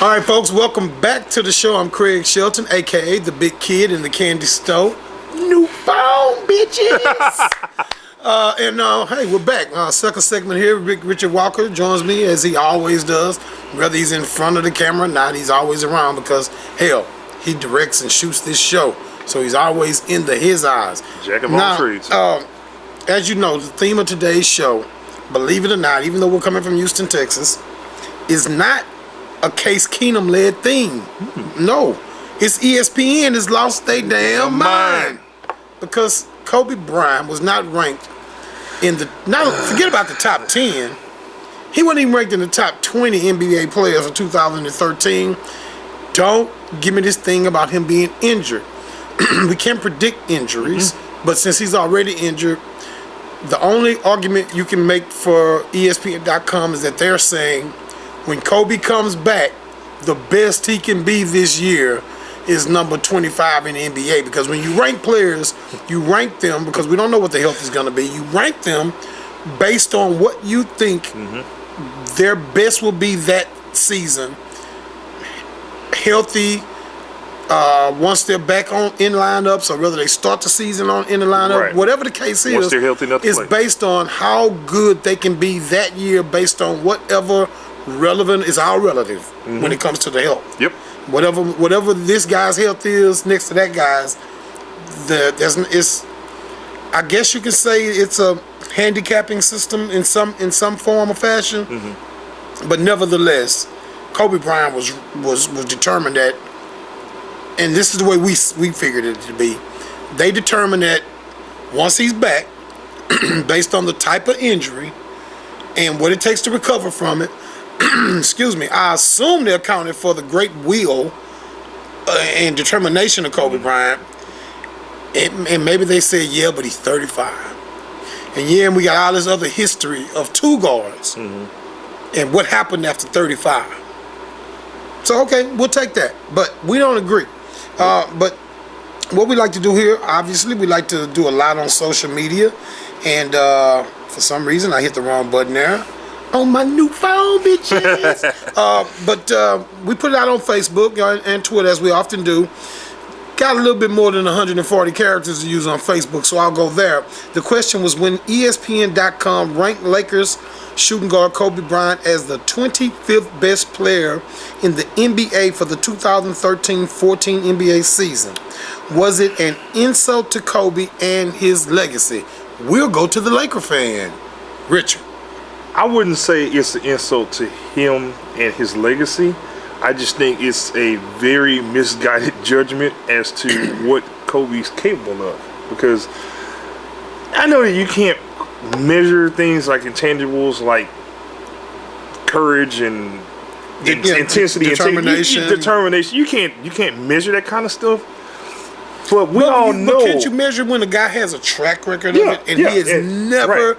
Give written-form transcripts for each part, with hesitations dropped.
All right, folks, welcome back to the show. I'm Craig Shelton, a.k.a. the Big Kid in the Candy Store. Newfound, bitches! Hey, we're back. Second segment here. Richard Walker joins me as he always does. Whether he's in front of the camera or not, he's always around because, hell, he directs and shoots this show. So he's always in his eyes. Jack of all trades. As you know, the theme of today's show, believe it or not, even though we're coming from Houston, Texas, is not a Case Keenum-led theme. No. It's ESPN has lost their damn mind. Because Kobe Bryant was not ranked in the... Now, forget about the top 10. He wasn't even ranked in the top 20 NBA players of 2013. Don't give me this thing about him being injured. We can't predict injuries, but since he's already injured, the only argument you can make for ESPN.com is that they're saying when Kobe comes back, the best he can be this year is number 25 in the NBA. Because when you rank players, you rank them because we don't know what the health is going to be. You rank them based on what you think their best will be that season. Healthy, once they're back in lineups, or whether they start the season in the lineup, right. Whatever the case once is, they're healthy enough to it's play. based on how good they can be that year, based on whatever relevant is all relative when it comes to the health. Yep. Whatever this guy's health is next to that guy's, I guess you could say it's a handicapping system in some form or fashion. But nevertheless, Kobe Bryant was determined that, and this is the way we figured it to be. They determined that once he's back, based on the type of injury and what it takes to recover from it, excuse me, I assume they accounted for the great will and determination of Kobe Bryant. And maybe they said, yeah, but he's 35. And we got all this other history of two guards. And what happened after 35. So, okay, we'll take that. But we don't agree. But what we like to do here, obviously, we like to do a lot on social media. And for some reason, I hit the wrong button there. On my new phone, bitches. But we put it out on Facebook and Twitter, as we often do. Got a little bit more than 140 characters to use on Facebook, so I'll go there. The question was, when ESPN.com ranked Lakers shooting guard Kobe Bryant as the 25th best player in the NBA for the 2013-14 NBA season, was it an insult to Kobe and his legacy? We'll go to the Laker fan, Richard. I wouldn't say it's an insult to him and his legacy. I just think it's a very misguided judgment as to what Kobe's capable of. Because I know that you can't measure things like intangibles like courage and intensity, determination. Determination. You can't measure that kind of stuff. But we all know. But can't you measure when a guy has a track record of it and he has never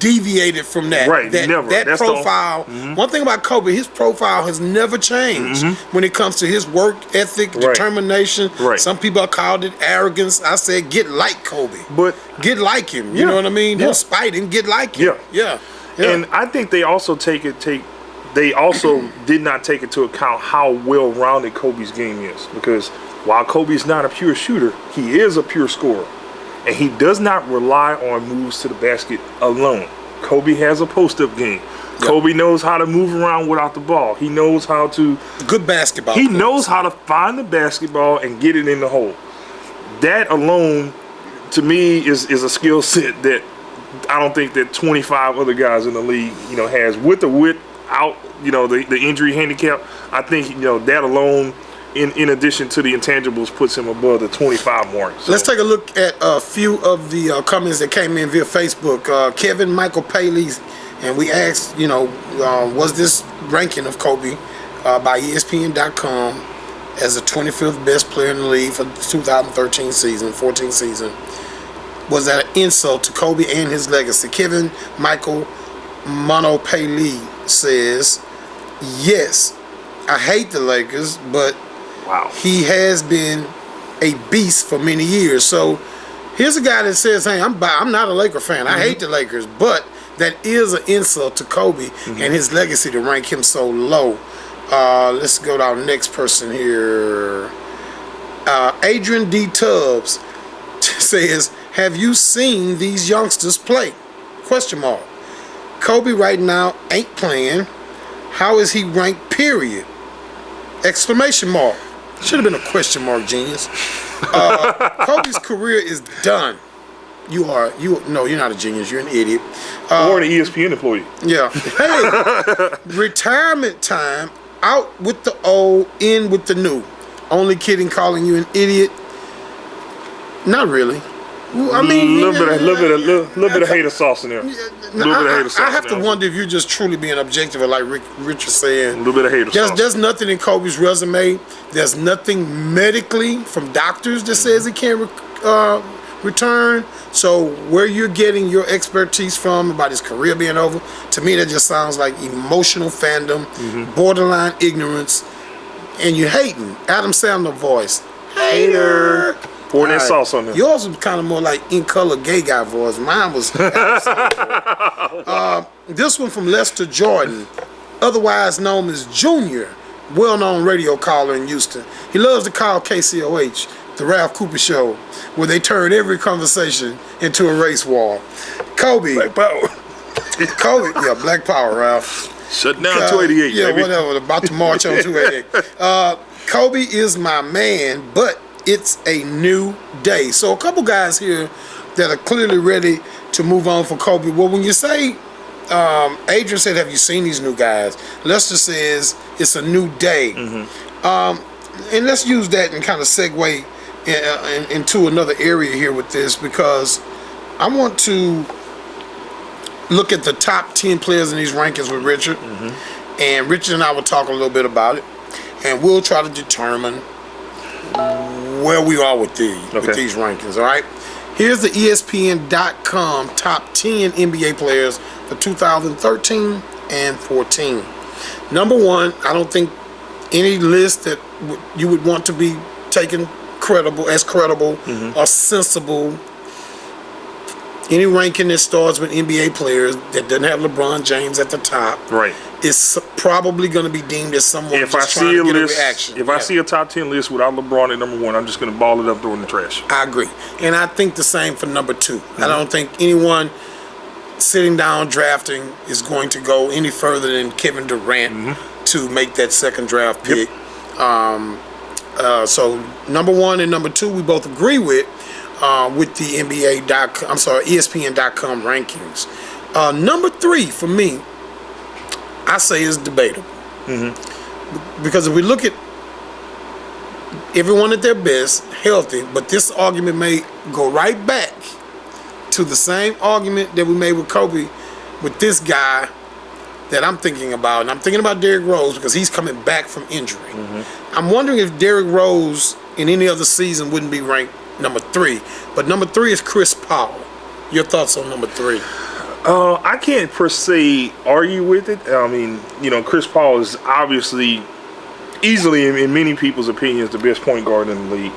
deviated from that? Right, never. That That's profile. One thing about Kobe, his profile has never changed when it comes to his work ethic, determination. Right. Some people have called it arrogance. I said, get like Kobe. But get like him. You know what I mean? Don't spite him. Get like him. Yeah. And I think they also they also did not take into account how well-rounded Kobe's game is, because while Kobe's not a pure shooter, he is a pure scorer. And he does not rely on moves to the basket alone. Kobe has a post-up game. Kobe knows how to move around without the ball. He knows how to... Good basketball. He knows how to find the basketball and get it in the hole. That alone, to me, is a skill set that I don't think that 25 other guys in the league, has, with or without, the injury handicap. I think, that alone, in addition to the intangibles, puts him above the 25 mark. So. Let's take a look at a few of the comments that came in via Facebook. Kevin Michael Paley, and we asked, was this ranking of Kobe by ESPN.com as the 25th best player in the league for the 2013 season, 14 season, was that an insult to Kobe and his legacy? Kevin Michael Mono Paley says, yes, I hate the Lakers, but he has been a beast for many years. So here's a guy that says, hey, I'm not a Laker fan. I hate the Lakers, but that is an insult to Kobe and his legacy to rank him so low. Let's go to our next person here. Adrian D. Tubbs says, have you seen these youngsters play? Question mark. Kobe right now ain't playing. How is he ranked, period? Exclamation mark. Should have been a question mark, genius. Kobe's career is done. No, you're not a genius. You're an idiot. Or an ESPN employee. Yeah. Hey, retirement time. Out with the old, in with the new. Only kidding, calling you an idiot. Not really. I mean, little bit of hater sauce in there. I have to wonder if you're just truly being objective, like Rich was saying. A little bit of hater sauce. There's nothing in Kobe's resume. There's nothing medically from doctors that says he can't return. So where you're getting your expertise from about his career being over, to me that just sounds like emotional fandom, borderline ignorance, and you're hating. Adam Sandler voice. Hater. Pour that sauce on there. Yours was kind of more like in color gay guy voice. Mine was. This one from Lester Jordan, otherwise known as Junior, well-known radio caller in Houston. He loves to call KCOH the Ralph Cooper Show, where they turn every conversation into a race war. Kobe. Black Power. Kobe, yeah, Black Power, Ralph. Shut down 288. Yeah, baby. whatever. About to march on 288. Kobe is my man, but it's a new day. So a couple guys here that are clearly ready to move on for Kobe. Well, when you say, Adrian said, have you seen these new guys? Lester says it's a new day. And let's use that and kind of segue into another area here with this, because I want to look at the top 10 players in these rankings with Richard. And Richard and I will talk a little bit about it. And we'll try to determine where we are with these rankings, all right? Here's the ESPN.com top 10 NBA players for 2013 and 14. Number one, I don't think any list that you would want to be taken credible or sensible. Any ranking that starts with NBA players that doesn't have LeBron James at the top, right, is probably going to be deemed as someone if just trying to get a reaction. If I see a top 10 list without LeBron at number one, I'm just going to ball it up, throw it in the trash. I agree. And I think the same for number two. I don't think anyone sitting down drafting is going to go any further than Kevin Durant to make that second draft pick. So number one and number two we both agree with the ESPN.com rankings. Number three for me, I say is debatable. Because if we look at everyone at their best, healthy, but this argument may go right back to the same argument that we made with Kobe with this guy that I'm thinking about. And I'm thinking about Derrick Rose because he's coming back from injury. I'm wondering if Derrick Rose in any other season wouldn't be ranked number three. But number three is Chris Paul. Your thoughts on number three? I can't per se argue with it. I mean, Chris Paul is obviously, easily in many people's opinions, the best point guard in the league.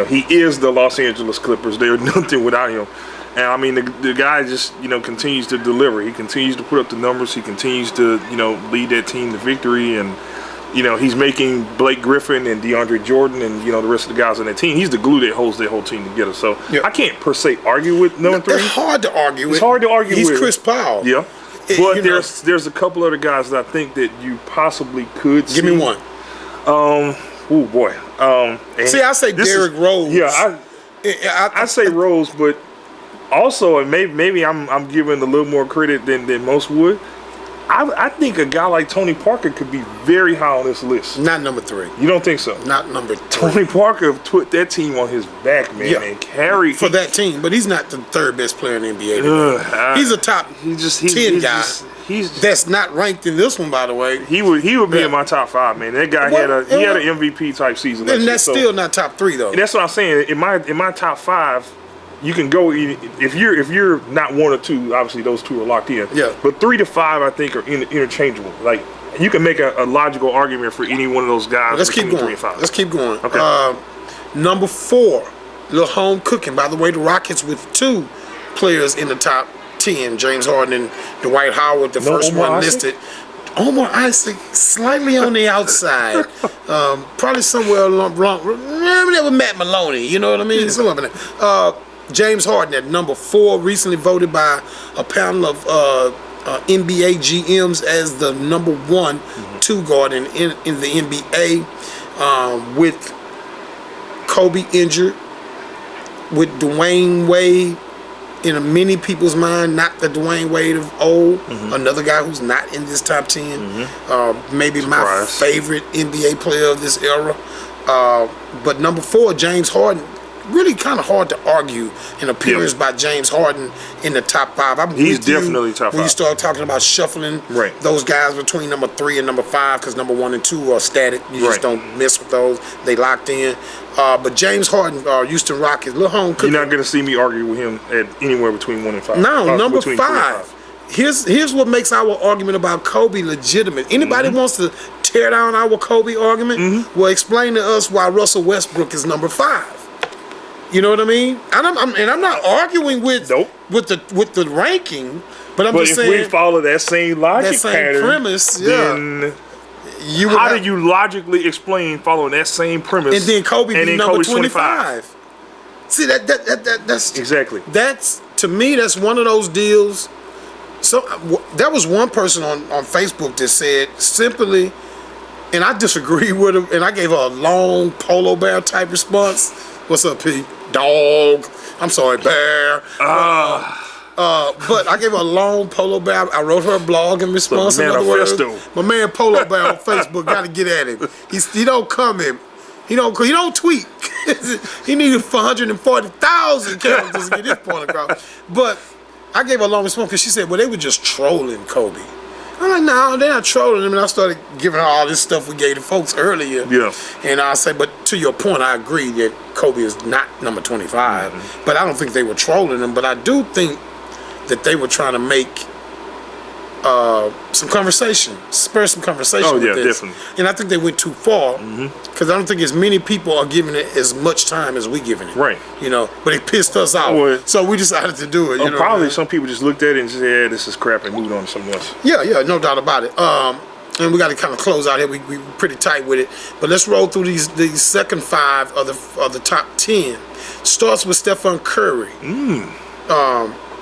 He is the Los Angeles Clippers. They're nothing without him. And I mean, the guy just, continues to deliver. He continues to put up the numbers. He continues to, lead that team to victory. And, he's making Blake Griffin and DeAndre Jordan and, the rest of the guys on that team. He's the glue that holds that whole team together. So I can't per se argue with number three. It's hard to argue with. It's hard to argue with. He's Chris Paul. Yeah. But there's a couple other guys that I think that you possibly could see. Give me one. Oh, boy. See, I say Derrick Rose. Yeah, I say Rose, but also, and maybe I'm giving a little more credit than most would. I think a guy like Tony Parker could be very high on this list. Not number three. You don't think so? Not number three. Tony Parker put that team on his back, man, and carried for that team. But he's not the third best player in the NBA. He's a top 10 guy. That's not ranked in this one, by the way. He would be in my top five, man. That guy had an MVP type season. And that's still not top three, though. And that's what I'm saying. In my top five, you can go if you're not one or two. Obviously, those two are locked in. Yeah. But 3 to 5, I think, are interchangeable. Like you can make a logical argument for any one of those guys. Let's keep going. 3 and 5. Let's keep going. Okay. Number 4, little home cooking. By the way, the Rockets with 2 players in the top 10, James Harden and Dwight Howard, the first one listed. Omar Isaac, slightly on the outside. Probably somewhere along. There with Matt Maloney, you know what I mean? Somewhere in there. James Harden at number 4, recently voted by a panel of NBA GMs as the number 1 two guard in the NBA, with Kobe injured, with Dwayne Wade in many people's mind, not the Dwayne Wade of old, another guy who's not in this top 10, maybe my favorite NBA player of this era. But number 4, James Harden. Really kind of hard to argue an appearance by James Harden in the top 5. He's definitely top 5. When you start talking about shuffling those guys between number 3 and number 5, because number 1 and 2 are static. You just don't mess with those. They locked in. But James Harden, Houston Rockets, little home cookie. You're not going to see me argue with him at anywhere between 1 and 5. No, number 5. Here's what makes our argument about Kobe legitimate. Anybody wants to tear down our Kobe argument, well, explain to us why Russell Westbrook is number 5. You know what I mean? And I'm not arguing with the ranking, but I'm just saying. But if we follow that same logic pattern, premise, then how do you logically explain following that same premise? And then Kobe be number 25. See that's exactly. That's, to me, that's one of those deals. So there was one person on Facebook that said simply, and I disagreed with him, and I gave her a long polo bear type response. What's up, P? Dog. I'm sorry, bear. But I gave her a long polo bear. I wrote her a blog in response. In other words, my man Polo Bear on Facebook, got to get at him. He don't comment. He don't tweet. He needed 440,000 characters to get his point across. But I gave her a long response because she said, well, they were just trolling Kobe. I'm like, no, they're not trolling him. And I started giving her all this stuff we gave the folks earlier. Yeah. And I say, but to your point, I agree that Kobe is not number 25. But I don't think they were trolling him. But I do think that they were trying to make some conversation, spur some conversation with this. Definitely. And I think they went too far because I don't think as many people are giving it as much time as we giving it. Right. You know, but it pissed us off, so we decided to do it. You know probably some people just looked at it and said, "Yeah, this is crap," and moved on to something else. Yeah, no doubt about it. And we got to kind of close out here. We pretty tight with it, but let's roll through these second 5 of the top 10. Starts with Stephen Curry.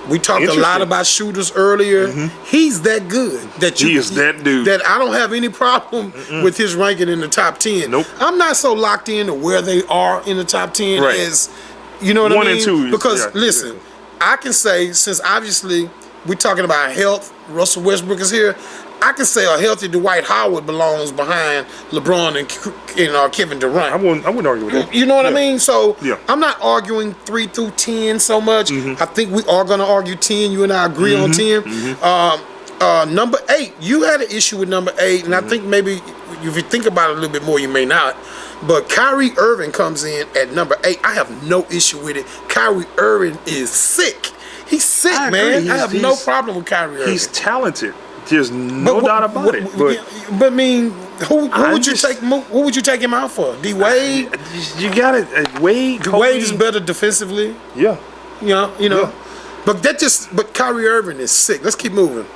We talked a lot about shooters earlier. He's that good. He is that dude. That I don't have any problem with his ranking in the top 10. Nope. I'm not so locked into where they are in the top 10 as, you know what I mean? 1 and 2. Because, listen, I can say, since obviously we're talking about health, Russell Westbrook is here, I can say a healthy Dwight Howard belongs behind LeBron and Kevin Durant. I wouldn't argue with that. You know what I mean? So I'm not arguing 3 through 10 so much. I think we are going to argue 10. You and I agree on 10. Number 8, you had an issue with number 8, and I think maybe if you think about it a little bit more, you may not. But Kyrie Irving comes in at number 8. I have no issue with it. Kyrie Irving is sick. He's sick, man. I have no problem with Kyrie Irving. He's talented. There's no doubt about it. But I mean, who would you take him out for? D Wade? You got it. Wade. Wade is better defensively. Yeah. You know. Yeah. But Kyrie Irving is sick. Let's keep moving.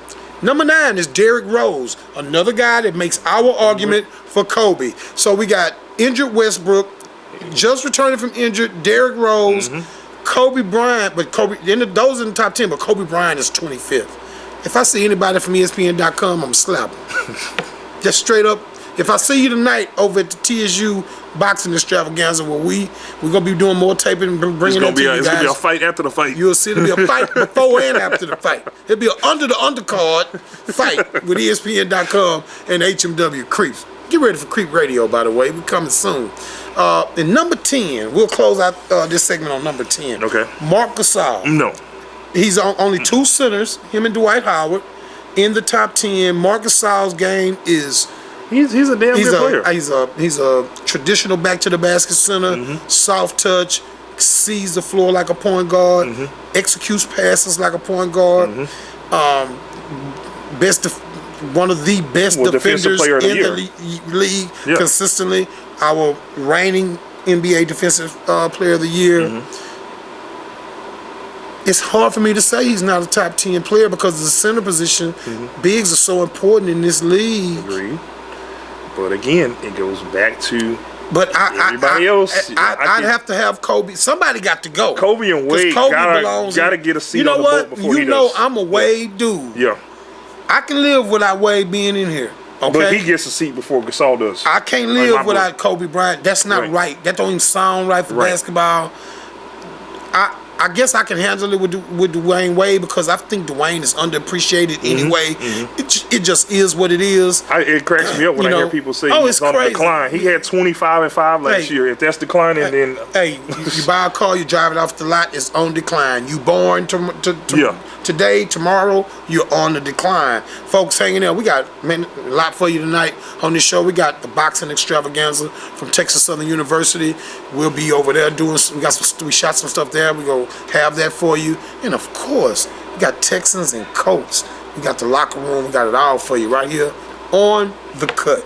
Number 9 is Derrick Rose, another guy that makes our argument for Kobe. So we got injured Westbrook, just returning from injured Derrick Rose, Kobe Bryant, but those in the top 10, but Kobe Bryant is 25th. If I see anybody from ESPN.com, I'm going to slap them. Just straight up. If I see you tonight over at the TSU boxing extravaganza where we're going to be doing more taping and bringing it to you guys. It's going to be a fight after the fight. You'll see it'll be a fight before and after the fight. It'll be an under the undercard fight with ESPN.com and HMW Creeps. Get ready for Creep Radio, by the way. We're coming soon. And number 10, we'll close out this segment on number 10. Okay. Marc Gasol. No. He's on only 2 centers, him and Dwight Howard, in the top 10. Marc Gasol's game is... He's a damn good player. He's a traditional back-to-the-basket center, soft touch, sees the floor like a point guard, executes passes like a point guard, one of the best defenders in the league consistently. Our reigning NBA Defensive Player of the Year. it's hard for me to say he's not a top 10 player because the center position, bigs are so important in this league. Agreed. But again, it goes back to But everybody else. I'd have to have Kobe. Somebody got to go. Kobe and Wade gotta get a seat on the boat before he does. You know I'm a Wade dude. Yeah. I can live without Wade being in here. Okay? But he gets a seat before Gasol does. I can't live without Kobe Bryant. That's not right. That don't even sound right for basketball. I guess I can handle it with Dwayne Wade because I think Dwayne is underappreciated anyway. It just is what it is. It cracks me up when I hear people say he's he's on crazy. decline. He had 25-5 last year. If that's declining, then you buy a car, you drive it off the lot, it's on decline. You born today, tomorrow, you're on the decline. Folks hanging there. We got a lot for you tonight on this show. We got the boxing extravaganza from Texas Southern University. We'll be over there doing. We shot some stuff there. We go have that for you, and of course, we got Texans and Colts. We got the locker room. We got it all for you right here on The Cut.